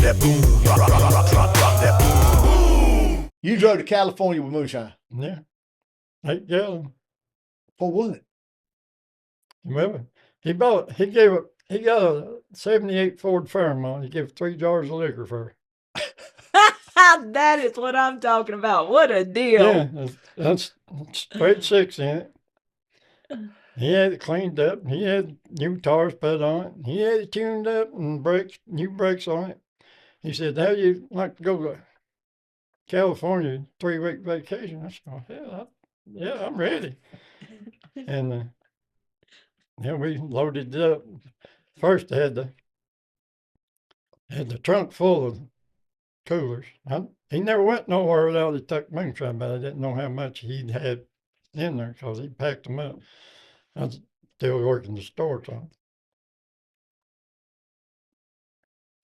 that boom. Drop that boom. You drove to California with moonshine. Yeah. 8 gallons. For what? Well, he got a 78 Ford Fairmont. He gave 3 jars of liquor for her. That is what I'm talking about. What a deal. Yeah, that's straight 6 in it. He had it cleaned up. He had new tires put on it. He had it tuned up and new brakes on it. He said, "How you like to go to California 3-week vacation?" I said, "Oh, hell, yeah, I'm ready." And yeah, we loaded it up. First, I had the trunk full of coolers. He never went nowhere without he took moonshine, but I didn't know how much he'd had in there because he packed them up. I was still working the store, so.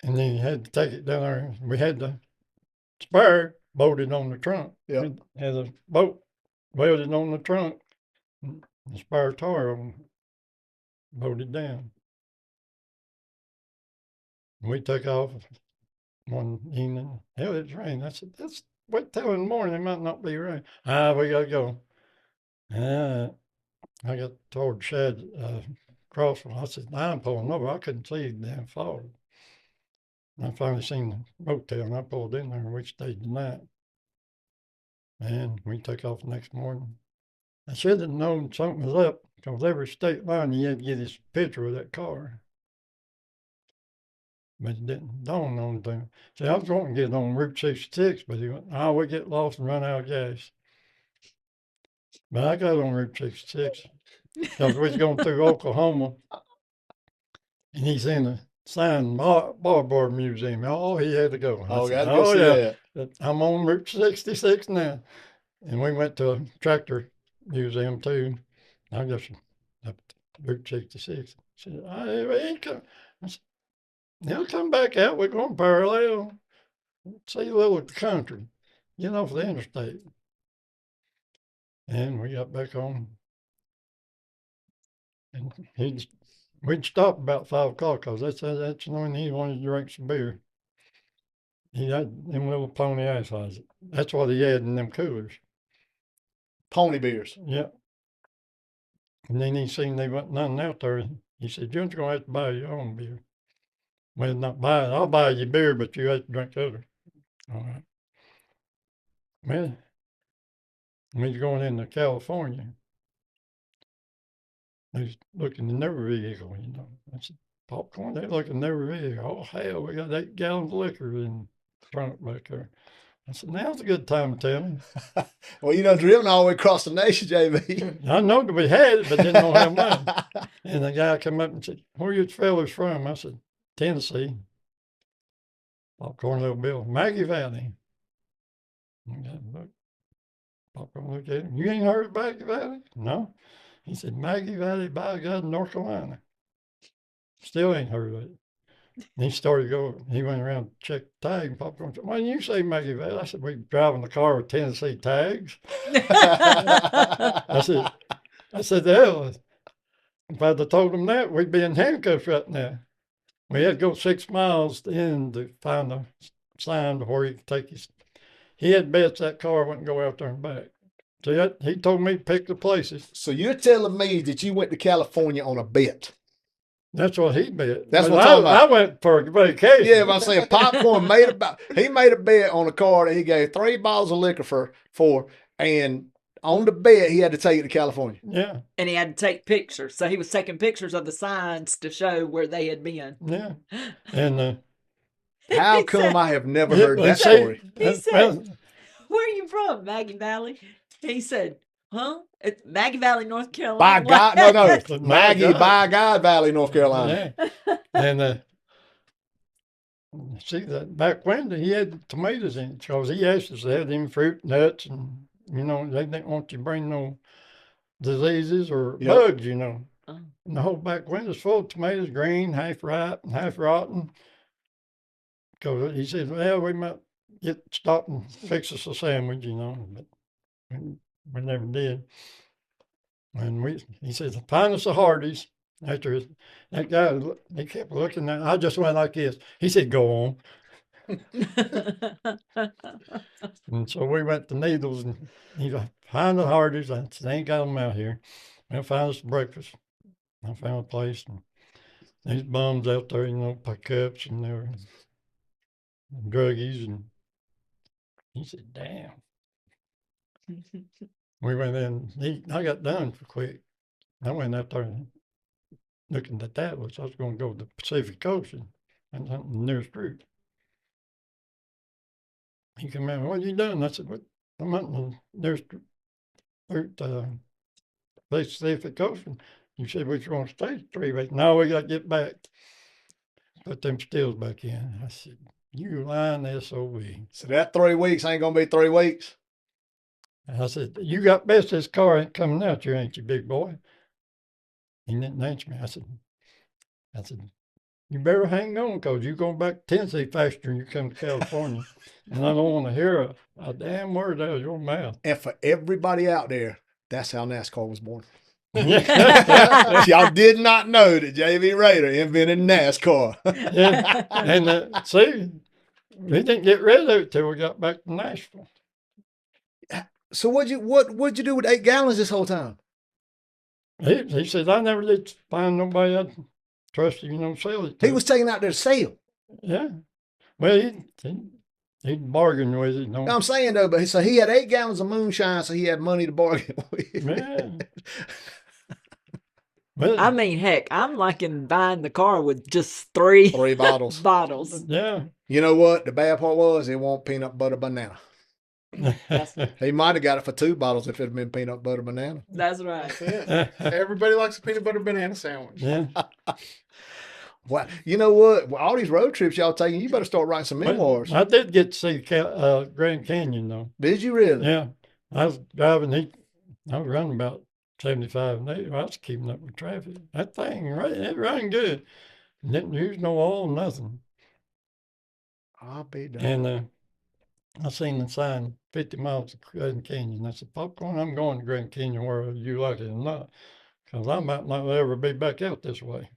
And then he had to take it down there. We had the spare bolted on the trunk. Yeah. Had a bolt welded on the trunk. The spare tire bolted down. We took off one evening. Hell, it's rain. I said, "Let's wait till in the morning. It might not be rain." We got to go. I got toward Shad Crossville. I said, "I'm pulling over." I couldn't see the damn fog. I finally seen the motel, and I pulled in there, and we stayed the night. And we took off the next morning. I should have known something was up, because every state line you had to get this picture of that car. But it didn't dawn on them. See, I was going to get on Route 66, but he went, we get lost and run out of gas. But I got on Route 66 because we was going through Oklahoma, and he's in the signed Barber Museum. Oh, he had to go. I said, Gotta go see that. I'm on Route 66 now. And we went to a tractor museum too. I guess up Route 66. She said, he ain't come. I said, "He'll come back out. We're going parallel. See a little of the country. Get off the interstate." And we got back on. And we'd stop about 5 o'clock because that's when he wanted to drink some beer. He had them little pony ice. That's what he had in them coolers. Pony beers. Yeah. And then he seen they wasn't nothing out there. He said, "You're going to have to buy your own beer." Well, not buy it. I'll buy you beer, but you have to drink other. All right. Well, we was going into California. They was looking in their vehicle, I said, "Popcorn, they looking in their vehicle. Oh, hell, we got 8 gallons of liquor in the trunk back there." I said, "Now's a good time to tell me." Well, driven all the way across the nation, JB. I know that we had it, but didn't know how much. And the guy come up and said, "Where you fellas from?" I said, "Tennessee." Popcorn little bill, Maggie Valley. Look. Popcorn looked at him. "You ain't heard of Maggie Valley?" "No." He said, "Maggie Valley, by God, North Carolina." Still ain't heard of it. And he started going, he went around and checked the tag, and Popcorn said, "Why didn't you say Maggie Valley?" I said, "We driving the car with Tennessee tags." I said, "Hell, if I'd have told him that, we'd be in handcuffs right now." We had to go 6 miles in to find a sign where he could take his. He had bets that car wouldn't go out there and back. So he told me to pick the places. So you're telling me that you went to California on a bet? That's what he bet. That's what I'm talking about. I went for a vacation. Yeah, but I'm saying Popcorn he made a bet on a car that he gave 3 bottles of liquor for, and on the bet he had to take it to California. Yeah. And he had to take pictures. So he was taking pictures of the signs to show where they had been. Yeah. And how come I have never heard that story? He said, "Where are you from, Maggie Valley?" He said, "Huh? It's Maggie Valley, North Carolina." By God, no. Maggie, by God Valley, North Carolina. Yeah. And see, that back window, he had tomatoes in it because he asked us to have them fruit, nuts, and, they didn't want you to bring no diseases or bugs, And the whole back window's full of tomatoes, green, half ripe and half rotten. Because he said, "Well, we might stop and fix us a sandwich, but we never did." And he said, "Find us a Hardee's." After that guy, he kept looking at. I just went like this. He said, "Go on." And so we went to Needles, and he said, find the Hardys. I said, they ain't got them out here. We'll find us breakfast. I found a place, and these bums out there, pickups, and they were druggies. And he said, damn. We went in. I got done for quick. I went out there looking at that. I was going to go to the Pacific Ocean and something near the street. He came in, what you doing? I said, what? I'm hunting near the Pacific Ocean. You said we were going to stay 3 weeks. No, we got to get back. Put them stills back in. I said, you lying SOB. So that 3 weeks ain't gonna be 3 weeks. I said, you got best this car ain't coming out here, ain't you, big boy? He didn't answer me. I said, you better hang on, because you're going back to Tennessee faster than you come to California. And I don't want to hear a damn word out of your mouth. And for everybody out there, that's how NASCAR was born. Yeah. Y'all did not know that J.B. Rader invented NASCAR. Yeah. And see, we didn't get rid of it till we got back to Nashville. So what'd you do with 8 gallons this whole time? He said, I never did find nobody I'd trust you, sell it to. He was taking out there to sell. Yeah. Well, he'd bargain with it. No, I'm saying though, but so he had 8 gallons of moonshine, so he had money to bargain with. Yeah. Well, I mean, heck, I'm liking buying the car with just 3 bottles. bottles. yeah. You know what? The bad part was it wasn't peanut butter banana. He might have got it for 2 bottles if it had been peanut butter banana. That's right. Everybody likes a peanut butter banana sandwich. Yeah. Well, you know what? Well, all these road trips y'all taking, you better start writing some memoirs. I did get to see Grand Canyon, though. Did you really? Yeah. I was driving, I was running about 75 and 80. I was keeping up with traffic. That thing, it ran good. Didn't use no oil, nothing. I'll be done. And I seen the sign, 50 miles of Grand Canyon. I said, Popcorn, I'm going to Grand Canyon whether you like it or not, because I might not ever be back out this way.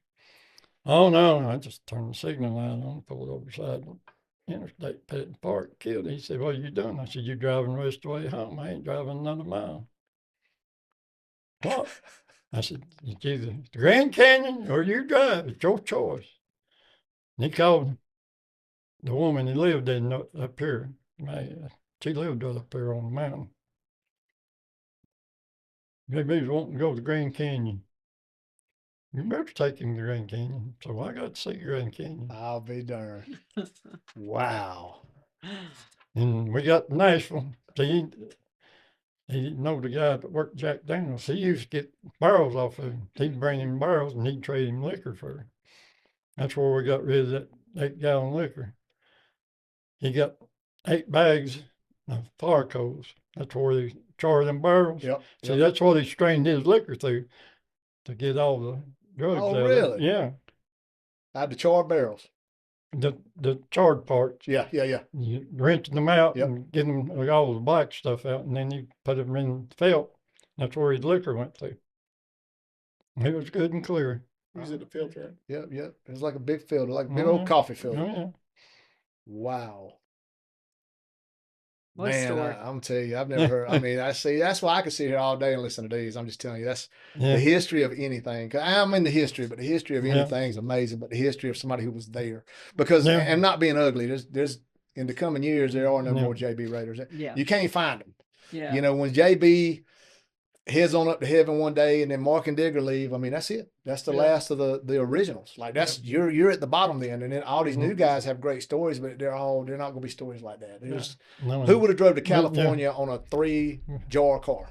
Oh, no. I just turned the signal light on, pulled over beside the interstate, put it in park, killed it. He said, what are you doing? I said, you driving the rest of the way home. I ain't driving another mile. What? I said, it's either the Grand Canyon or you drive. It's your choice. And he called the woman he lived in up here. She lived up here on the mountain. Maybe he's wanting to go to the Grand Canyon. You better take him to the Grand Canyon. So I got to see Grand Canyon. I'll be darned. Wow. And we got to Nashville. See, he didn't know the guy that worked Jack Daniels. He used to get barrels off of him. He'd bring him barrels and he'd trade him liquor for it. That's where we got rid of that 8-gallon liquor. He got 8 bags of fire coals. That's where they char them barrels. Yep. See, that's what he strained his liquor through to get all the drugs Oh, out of it. really? Yeah. I had the charred barrels. The charred parts. Yeah. You rinsing them out Yep. and getting all the black stuff out, and then you put them in felt. That's where his liquor went through. It was good and clear. Use it to filter it. Yep. It was like a big filter, like a big old coffee filter. Oh, yeah. Wow. What a Man, story. I'm telling you, I've never heard. I mean, that's why I could sit here all day and listen to these. I'm just telling you, that's Yeah. the history of anything. 'Cause I'm in the history, but the history of Yeah. anything is amazing. But the history of somebody who was there, because Yeah. and not being ugly, there's in the coming years there are no Yeah. more JB Raiders. Yeah. You can't find them. Yeah. You know, when JB heads on up to heaven one day, and then Mark and Digger leave. I mean, that's it. That's the Yeah. last of the originals. Like that's you're at the bottom then, and then all these new guys have great stories, but they're not going to be stories like that. There's No, who would have drove to Yeah. California on a 3-jar car?